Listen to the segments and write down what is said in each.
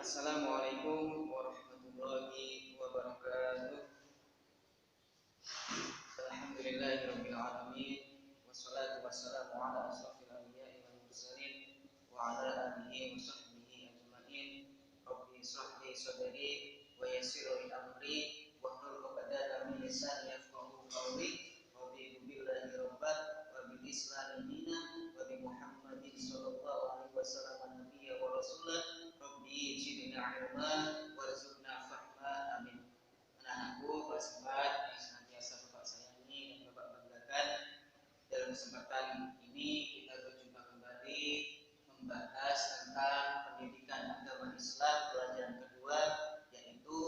Assalamualaikum warahmatullahi wabarakatuh. Alhamdulillahirabbil alamin wassalatu wassalamu ala asrofil anbiya'i wal mursalin wa ala alihi wa sahbihi ajma'in. Rabbi shrah li sadri wa yassir li amri wahlul 'uqdatam min lisani yafqahu qawli. Rabbi billahi rabban wa bil islami dinan wa bi Muhammadin sallallahu alaihi wasallam nabiyya wa rasulan. Rabbi zidna ilma warzuqna fahma, amin. Anak-anakku, Pak Sempat yang senantiasa Bapak sayangi dan Bapak banggakan, dalam kesempatan ini kita berjumpa kembali membahas tentang pendidikan agama Islam pelajaran kedua, yaitu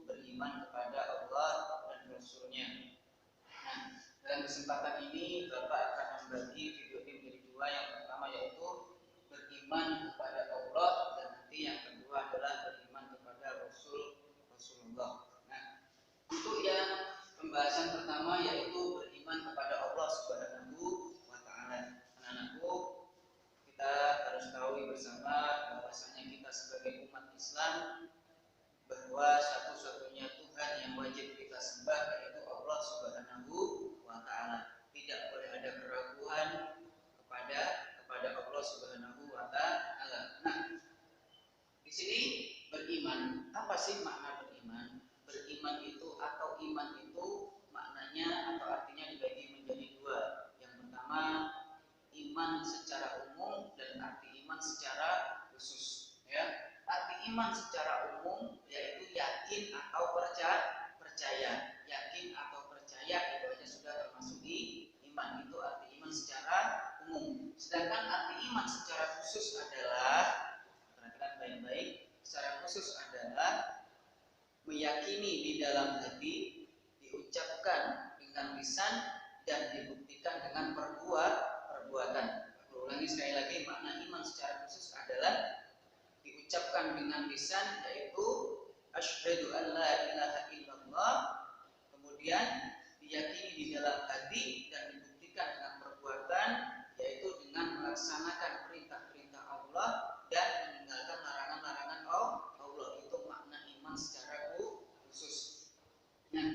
beriman kepada Allah dan Rasul-Nya. Nah, dalam kesempatan ini Bapak akan membagi video ini menjadi dua. Yang pertama yaitu beriman kepada Allah, dan nanti yang kedua adalah beriman kepada Rasulullah. Nah, untuk yang pembahasan pertama yaitu beriman kepada Allah Subhanahu wa taala. Anak-anakku, kita harus tahu bersama bahwasanya kita sebagai umat Islam bahwa satu-satunya Tuhan yang wajib kita sembah yaitu Allah Subhanahu wa taala. Tidak boleh ada keraguan kepada Allah Subhanahu wa taala. Nah, di sini beriman, apa sih makna beriman? Beriman itu atau iman itu maknanya atau artinya dibagi menjadi dua. Yang pertama, iman secara umum dan arti iman secara khusus. Ya, arti iman secara umum yaitu yakin atau percaya. Yakin atau percaya itu aja sudah termasuk di iman. Itu arti iman secara umum. Sedangkan arti iman secara khusus adalah, perhatikan baik-baik, secara khusus adalah meyakini di dalam hati, diucapkan dengan lisan, dan dibuktikan dengan perbuatan. Aku ulangi sekali lagi, makna iman secara khusus adalah diucapkan dengan lisan, yaitu asyhadu an la ilaha illallah, kemudian diyakini di dalam hati dan dibuktikan dengan perbuatan, yaitu dengan melaksanakan perintah-perintah Allah dan meninggalkan larangan-larangan Allah. Itu makna iman secara khusus. Nah,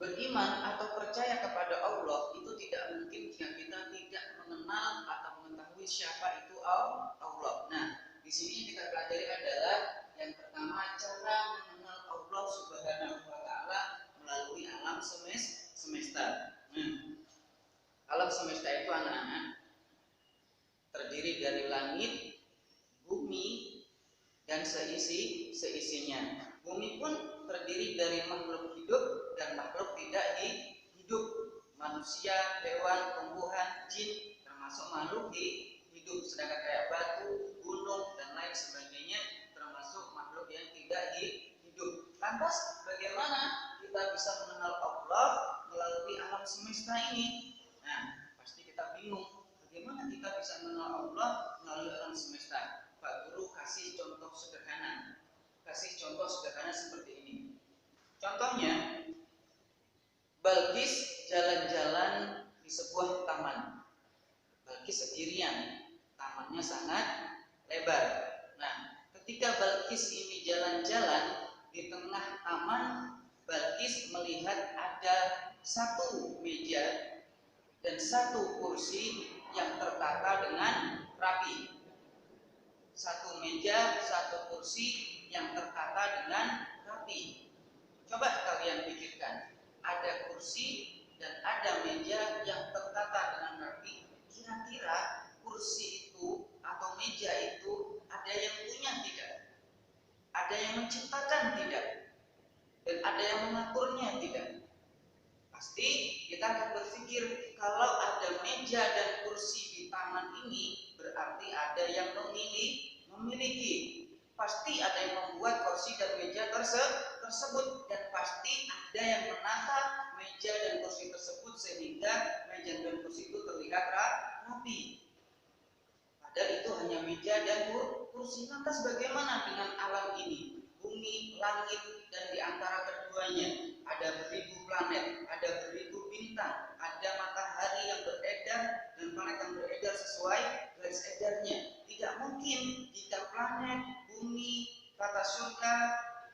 beriman atau percaya kepada Allah itu tidak mungkin jika kita tidak mengenal atau mengetahui siapa itu Allah. Nah, di sini kita pelajari adalah yang pertama, cara mengenal Allah Subhanahu wa taala melalui alam semesta. Alam semesta itu anak-anak terdiri dari langit, bumi, dan seisinya. Bumi pun terdiri dari makhluk hidup dan makhluk tidak hidup. Manusia, hewan, tumbuhan, jin, termasuk makhluk hidup. Sedangkan kayak batu, gunung, dan lain sebagainya termasuk makhluk yang tidak hidup. Lantas bagaimana kita bisa mengenal Allah melalui alam semesta ini? Nah, pasti kita bingung. Bagaimana kita bisa mengenal Allah melalui alam semesta? Pak Guru kasih contoh sederhana. Seperti ini. Contohnya, Balkis jalan-jalan di sebuah taman. Balkis sendirian, tamannya sangat lebar. Nah, ketika Balkis ini jalan-jalan di tengah taman, Balkis melihat ada satu meja dan satu kursi yang tertata dengan rapi. Satu meja, satu kursi yang tertata dengan rapi. Coba kalian pikirkan, ada kursi dan ada meja yang tertata dengan rapi. Kira-kira kursi itu atau meja itu ada yang punya tidak? Ada yang menciptakan tidak? Dan ada yang mengaturnya tidak? Pasti kita akan berpikir, kalau ada meja dan kursi di taman ini berarti ada yang memiliki. Pasti ada yang membuat kursi dan meja tersebut, dan pasti ada yang menata meja dan kursi tersebut sehingga meja dan kursi itu terlihat rapi. Padahal itu hanya meja dan kursi. Lantas bagaimana dengan alam ini? Bumi, langit, dan di antara keduanya ada beribu planet, ada beribu bintang, ada matahari yang beredar dan planet yang beredar sesuai garis edarnya. Tidak mungkin jika planet, bumi, kata surga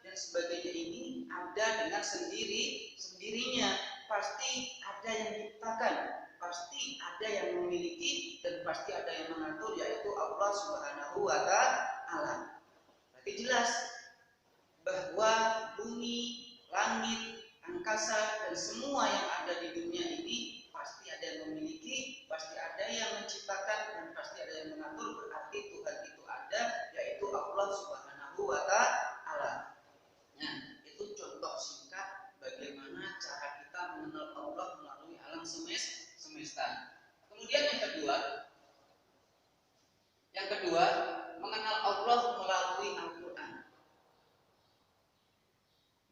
dan sebagainya ini ada dengan sendirinya. Pasti ada yang diciptakan, pasti ada yang memiliki, dan pasti ada yang mengatur, yaitu Allah Subhanahu wa Ta'ala. Berarti jelas bahwa bumi, langit, angkasa, dan semua yang ada di dunia ini pasti ada yang memiliki, pasti ada yang menciptakan, dan pasti ada yang mengatur. Berarti Tuhan itu ada, yaitu Allah Subhanahu wa Ta'ala. Nah, itu contoh singkat bagaimana cara kita mengenal Allah melalui alam semesta. Kemudian yang kedua, mengenal Allah melalui Al-Quran.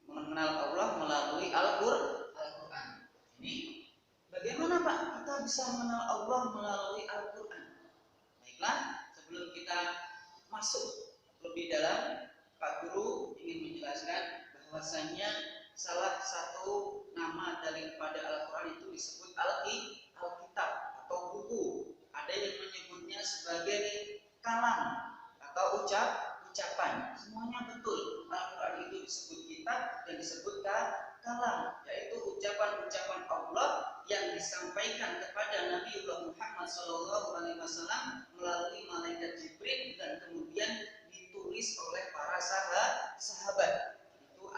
Mengenal Allah melalui Al-Quran. Ini bagaimana Pak kita bisa mengenal Allah melalui Al-Quran? Baiklah, sebelum kita masuk lebih dalam, Pak Guru ingin menjelaskan bahwasanya salah satu nama daripada Al-Quran itu disebut Alkitab atau buku. Ada yang menyebutnya sebagai kalam atau ucapan. Semuanya betul. Al-Quran itu disebut kitab dan disebut kalam, yaitu ucapan-ucapan Allah yang disampaikan kepada Nabiullah Muhammad SAW melalui malaikat Jibril dan kemudian ditulis oleh para sahabat. Itu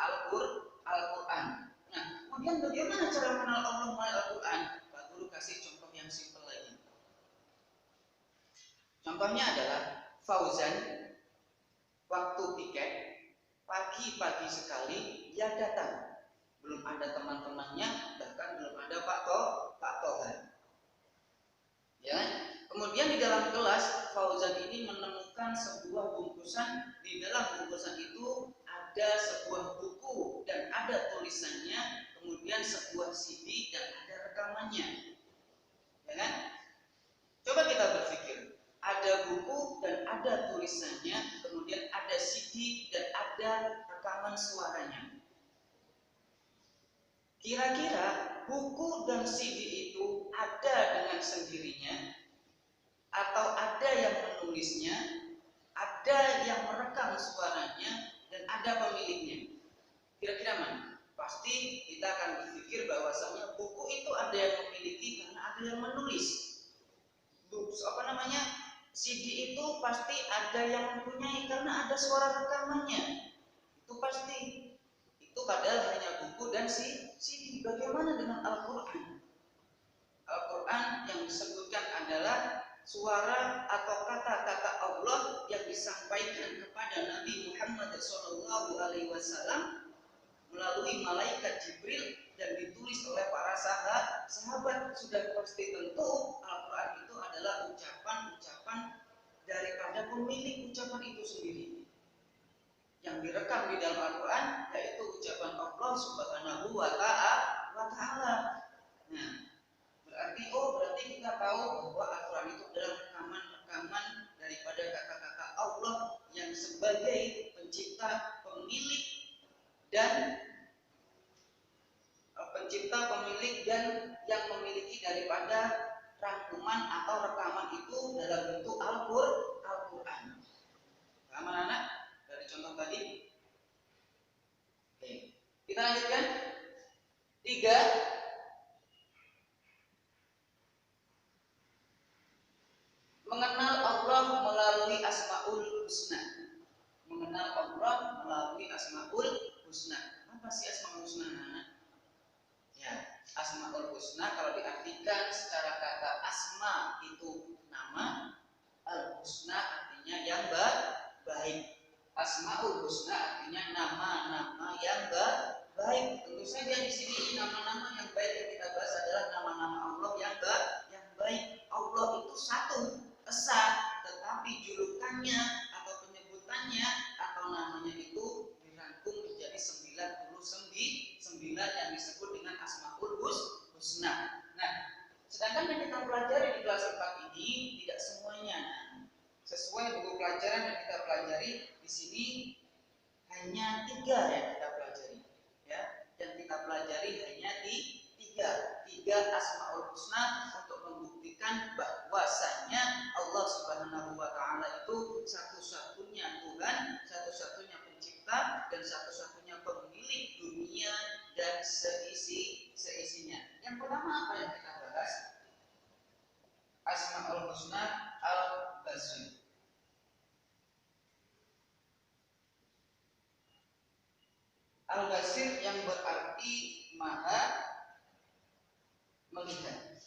Al-Quran. Nah, kemudian bagaimana cara mengenal Allah melalui Al-Quran? Pak Guru kasih contoh yang simpel lagi. Contohnya adalah Fauzan waktu piket pagi-pagi sekali dia datang. Belum ada teman-temannya, bahkan belum ada Pak Tohan. Ya. Kemudian di dalam kelas Fauzan ini menemukan sebuah bungkusan. Di dalam bungkusan itu ada sebuah buku dan ada tulisannya, kemudian sebuah CD dan ada rekamannya. Ya kan? Coba kita berpikir, ada buku dan ada tulisannya, kemudian ada CD dan ada rekaman suaranya. Kira-kira buku dan CD itu ada dengan sendirinya, atau ada yang menulisnya, ada yang merekam suaranya, dan ada pemiliknya? Kira-kira mana? Pasti kita akan berpikir bahwasanya buku itu ada yang memiliki karena ada yang menulis. CD itu pasti ada yang mempunyai karena ada suara rekamannya. Itu pasti. Itu padahal hanya buku dan CD. Bagaimana dengan Al-Quran? Al-Quran yang disebutkan adalah suara atau kata-kata Allah yang disampaikan kepada Nabi Muhammad SAW melalui malaikat Jibril dan ditulis oleh para sahabat. Sudah pasti tentu Al-Quran itu adalah ucapan-ucapan daripada pemilik ucapan itu sendiri. Yang direkam di dalam Al-Quran yaitu ucapan Allah Subhanahu wa Ta'ala. Nah, berarti kita tahu bahwa Al-Quran itu adalah rekaman-rekaman daripada kata-kata Allah yang sebagai pencipta, pemilik dan yang memiliki daripada rangkuman atau rekaman itu dalam bentuk Al-Quran. Paham anak? Dari contoh tadi. Oke. Kita lanjutkan. 3. Mengenal Allah melalui Asmaul Husna. Mengenal Allah melalui Asmaul Husna. Apa sih Asmaul Husna, anak? Ya, Asmaul Husna kalau diartikan secara kata asma itu nama, al-husna artinya yang baik. Asmaul Husna artinya nama-nama yang baik. Tentu saja di sini nama-nama yang baik yang kita bahas adalah nama-nama Allah yang baik. Allah itu satu, esa, tetapi julukannya atau penyebutannya atau namanya itu dirangkum menjadi 99 yang disebut dengan Asmaul Husna. Nah, sedangkan yang kita pelajari di kelas 4 ini tidak semuanya sesuai buku pelajaran yang kita pelajari. Di sini hanya 3 yang kita pelajari, ya. Yang kita pelajari hanya di 3 Asmaul Husna untuk membuktikan bahwasanya Allah Subhanahu wa Ta'ala itu satu-satunya Tuhan, satu-satunya Husna Al-Basir. Al-Basir yang berarti maha melihat.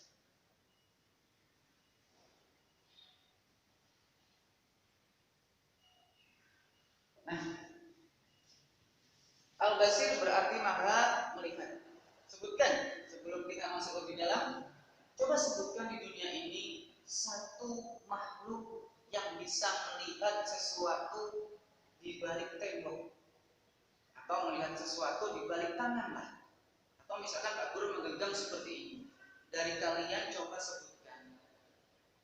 Nah, Al-Basir berarti maha melihat. Sebutkan sebelum kita masuk lebih dalam. Coba sebutkan di dunia ini satu makhluk yang bisa melihat sesuatu di balik tembok, atau melihat sesuatu di balik tangan lah. Atau misalkan Pak Guru menggenggam seperti ini. Dari kalian coba sebutkan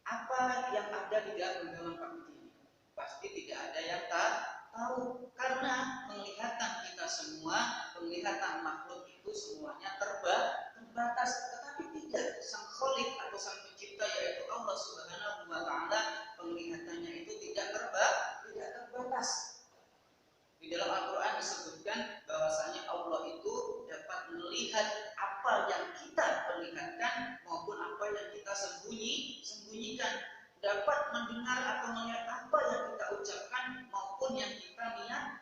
apa yang ada di dalam genggaman Pak Budi ini. Pasti tidak ada yang tak tahu, karena penglihatan kita semua, penglihatan makhluk itu semuanya terbatas. Tetapi tidak, sang Khalik atau sang pencipta yaitu Allah Subhanahu wa taala, penglihatannya itu tidak terbatas. Di dalam Al-Qur'an disebutkan bahwasanya Allah itu dapat melihat apa yang kita perlihatkan maupun apa yang kita sembunyikan, dapat mendengar atau melihat apa yang kita ucapkan maupun yang kita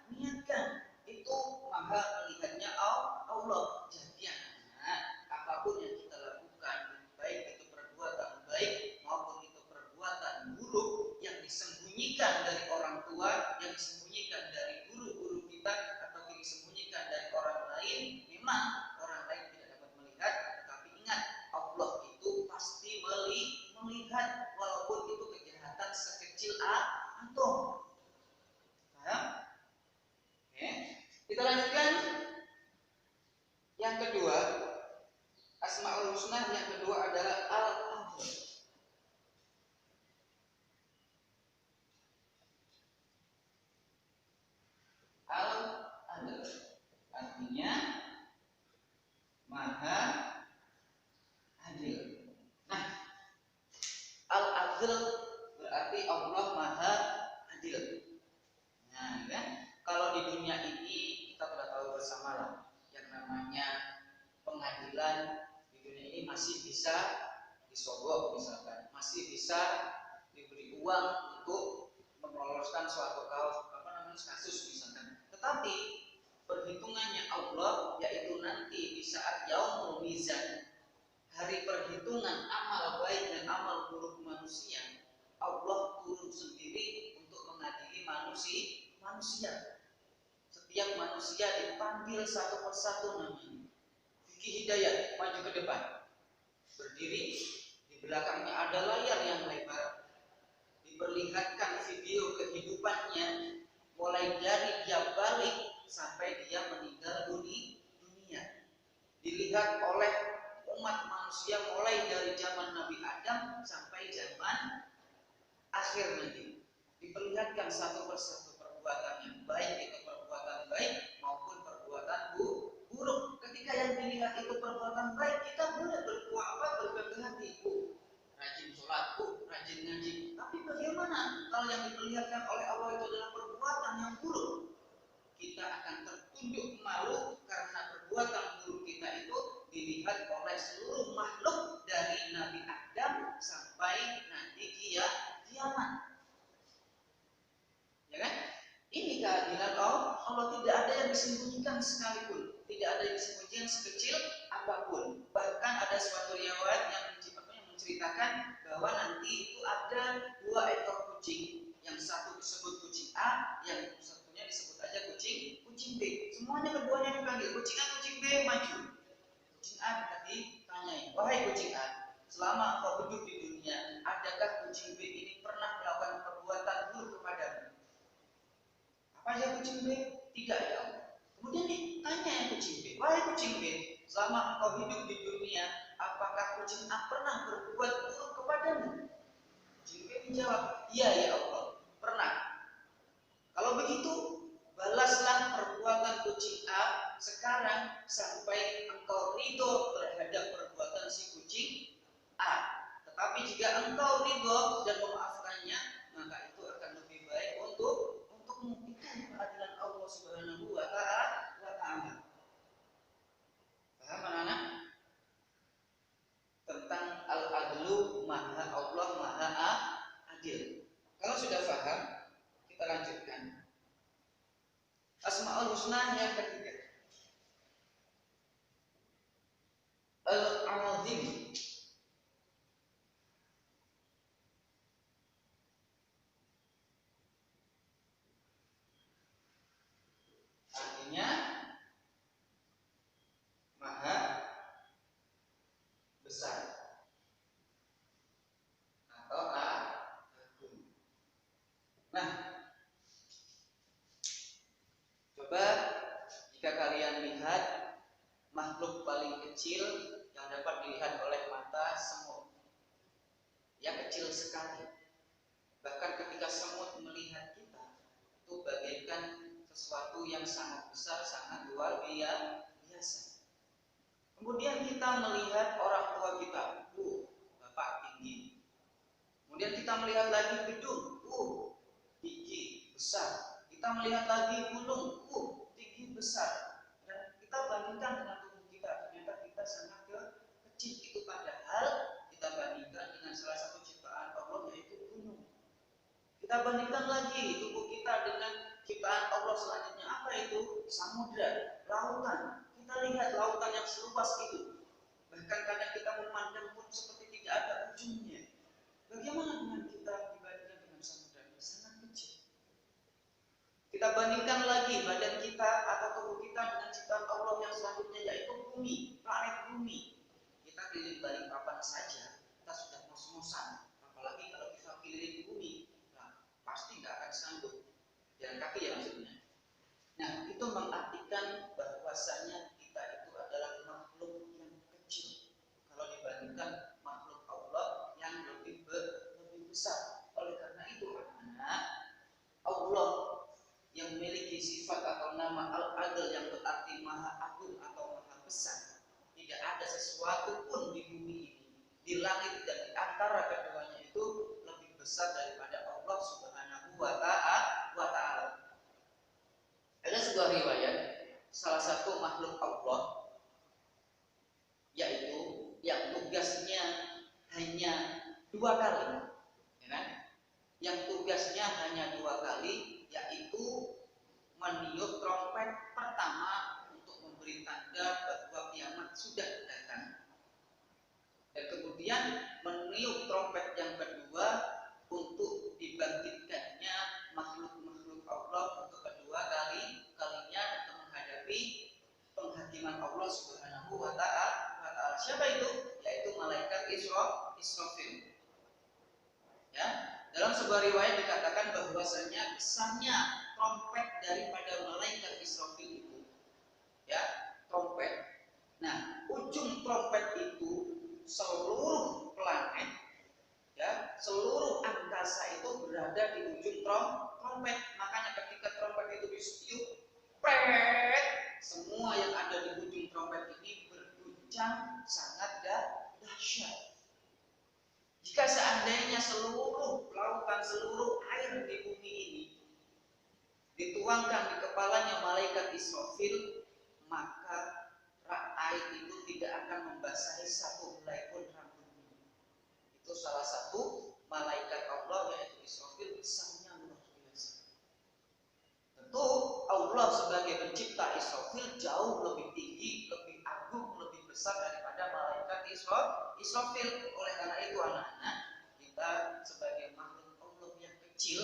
niatkan. Itu maha melihatnya Allah. Jadi apapun yang kita lakukan, baik itu perbuatan baik maupun itu perbuatan buruk yang disembunyikan dari orang tua, yang disembunyikan dari guru-guru kita, atau disembunyikan dari orang lain, memang orang lain tidak dapat melihat. Tetapi ingat, Allah itu pasti melihat walaupun itu kejahatan sekecil atom. Paham? Oke. Kita lanjutkan. Yang kedua, Asmaul Husna yang kedua adalah Al-Adl. Al-Adl artinya maha adil. Nah, Al-Adl berarti Allah maha adil. Nah, kan? Kalau di dunia ini kita sudah tahu bersama lah, yang namanya pengadilan di dunia ini masih bisa disogok, misalkan masih bisa diberi uang untuk meloloskan suatu kasus misalkan. Tetapi perhitungannya Allah, yaitu nanti di saat yaumul mizan, hari perhitungan amal baik dan amal buruk manusia, Allah turun sendiri untuk mengadili manusia. Setiap manusia dipanggil satu persatu namanya. Fikih Hidayat maju ke depan, berdiri, di belakangnya ada layar yang lebar, diperlihatkan video kehidupannya mulai dari dia balik sampai dia meninggal dunia. Dilihat oleh umat manusia mulai dari zaman Nabi Adam sampai zaman akhir nanti. Diperlihatkan satu persatu perbuatannya, baik itu perbuatan baik maupun perbuatan buruk. Ketika yang dilihat itu perbuatan baik, kita boleh berkata hati, rajin sholat, rajin ngaji. Tapi bagaimana kalau yang diperlihatkan oleh Allah itu adalah perbuatan yang buruk? Kita akan tertunduk malu karena perbuatan buruk kita itu dilihat oleh seluruh makhluk dari Nabi Adam sampai nanti kiamat. Ya kan? Ini keadilan Allah, tidak ada yang disembunyikan sekalipun, tidak ada yang disembunyikan sekecil apapun. Bahkan ada suatu riwayat yang menceritakan bahwa nanti itu ada 2 ekor kucing, yang satu disebut kucing A, yang satunya disebut aja kucing B. Semuanya keduanya dipanggil kucing A, kucing B maju. Kucing A tadi tanyain, wahai kucing A, selama engkau hidup di dunia, adakah kucing B ini pernah melakukan perbuatan buruk kepadamu? Apa ya kucing B? Tidak ya Allah. Kemudian ditanya yang kucing B, wahai kucing B, selama engkau hidup di dunia, apakah kucing A pernah berbuat buruk kepadamu? Kucing B menjawab, iya ya Allah, pernah. Kalau begitu, balaslah perbuatan kucing A sekarang sampai engkau ridho terhadap perbuatan si kucing A. Tetapi jika engkau ridho dan memaafkannya, maka itu akan lebih baik untukmu. Itu keadilan Allah Subhanahu wa taala. Paham anak-anak? Tentang al-adlu, maha Allah maha lanjutkan. Asmaul Husna yang ketiga, Al-Azim. Artinya maha besar atau agung. Nah, coba jika kalian lihat makhluk paling kecil yang dapat dilihat oleh mata, semut. Yang kecil sekali. Bahkan ketika semut melihat kita, itu bagaikan sesuatu yang sangat besar, sangat luar biasa. Kemudian kita melihat orang tua kita, bapak tinggi. Kemudian kita melihat lagi gedung, tinggi, besar. Kita melihat lagi gunung, tinggi, besar. Dan kita bandingkan dengan tubuh kita, ternyata kita sangat kecil. Itu padahal kita bandingkan dengan salah satu ciptaan Allah, yaitu gunung. Kita bandingkan lagi tubuh kita dengan ciptaan Allah selanjutnya, apa itu? Samudra, lautan. Kita lihat lautan yang seluas itu. Bahkan kadang kita memandang pun seperti tidak ada ujungnya. Bagaimana dengan kita dibandingkan dengan samudra? Sangat kecil. Kita bandingkan lagi badan kita atau tubuh kita dengan ciptaan Allah yang selanjutnya, yaitu bumi, planet bumi. Kita keliling Balikpapan saja, kita sudah ngos-ngosan. Apalagi kalau kita keliling bumi, pasti nggak akan sanggup jalan kaki ya maksudnya. Nah, itu mengartikan bahwasanya kita itu adalah makhluk yang kecil kalau dibandingkan makhluk Allah yang lebih besar. Oleh karena itu, anak Allah yang memiliki sifat atau nama Al-Adl yang berarti maha agung atau maha besar, tidak ada sesuatu pun di bumi ini, di langit dan di antara keduanya itu lebih besar daripada Allah Subhanahu wa ta'ala. Ada sebuah riwayat salah satu makhluk Allah, yaitu yang tugasnya hanya 2 kali, ya kan? Yang tugasnya hanya 2 kali, yaitu meniup trompet pertama untuk memberi tanda bahwa kiamat sudah datang, dan kemudian meniup trompet yang kedua untuk dibangkitkannya makhluk-makhluk Allah untuk kedua kalinya untuk menghadapi penghakiman Allah Subhanahu wa ta'ala. Siapa itu? Yaitu malaikat Israfil. Ya, dalam sebuah riwayat dikatakan bahwasanya kesannya trompet daripada malaikat Israfil itu, ya, trompet. Nah, ujung trompet itu seluruh planet, ya, seluruh angkasa itu berada di ujung trompet. Makanya ketika trompet itu ditiup, semua yang ada di ujung trompet ini berguncang sangat dahsyat. Jika seandainya seluruh lautan, seluruh air di bumi ini dituangkan di kepalanya malaikat Israfil, maka air itu tidak akan membasahi satu helai pun rambutnya. Itu salah satu malaikat Allah, yaitu Israfil, besarnya luar biasa. Tentu Allah sebagai pencipta Israfil jauh lebih tinggi, lebih agung, lebih besar daripada malaikat Israfil. Oleh karena itu anak-anak, kita sebagai makhluk Allah yang kecil,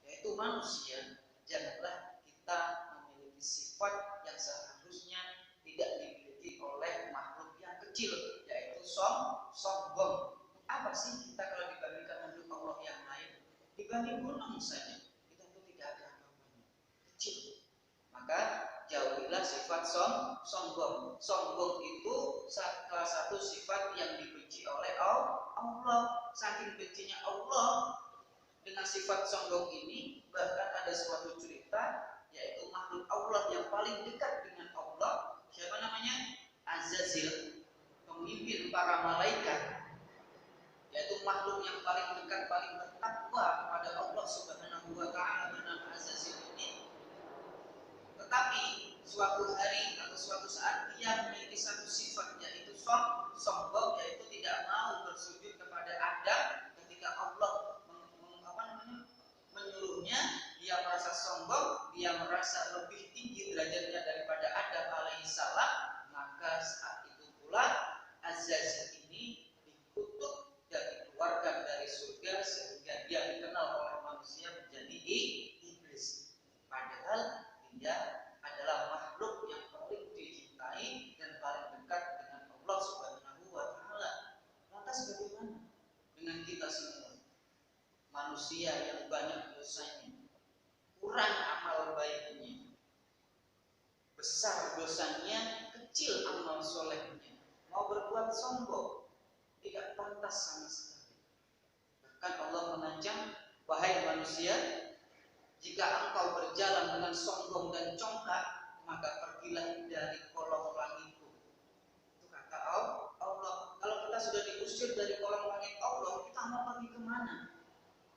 yaitu manusia, janganlah kita memiliki sifat yang seharusnya tidak dimiliki oleh makhluk yang kecil, yaitu sombong. Apa sih kita kalau dibandingkan makhluk Allah yang lain? Dibanding gunung saja, kita itu tidak ada apa-apanya, kecil. Maka jauhilah sifat sombong. Sombong itu salah satu sifat yang dibenci oleh Allah. Saking bencinya Allah dengan sifat sombong ini, bahkan ada suatu cerita, yaitu makhluk Allah yang paling dekat dengan Allah, siapa namanya? Azazil, pemimpin para malaikat, yaitu makhluk yang paling dekat, paling bertakwa kepada Allah Subhanahu wa ta'ala, bernama Azazil ini. Tetapi suatu hari atau suatu saat dia memiliki satu sifat, yaitu sombong, yaitu tidak mau bersujud kepada Adam ketika Allah menyuruhnya. Dia dia merasa lebih tinggi derajatnya daripada Adam alaihissalam, maka saat itu pula Azazel ini dikutuk dan dikeluarkan dari surga sehingga dia dikenal oleh manusia menjadi iblis. Padahal dia adalah makhluk yang paling dicintai dan paling dekat dengan Allah Subhanahu wa taala. Lantas bagaimana dengan kita semua? Manusia yang banyak dosanya, kurang amal baiknya, besar dosanya, kecil amal solehnya, mau berbuat sombong, tidak pantas sama sekali. Bahkan Allah mengancam, wahai manusia, jika engkau berjalan dengan sombong dan congkak, maka pergilah dari kolong langitku. Itu kata Allah. Kalau kita sudah diusir dari kolong langit Allah, kita mau pergi kemana?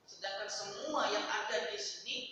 Sedangkan semua yang ada di sini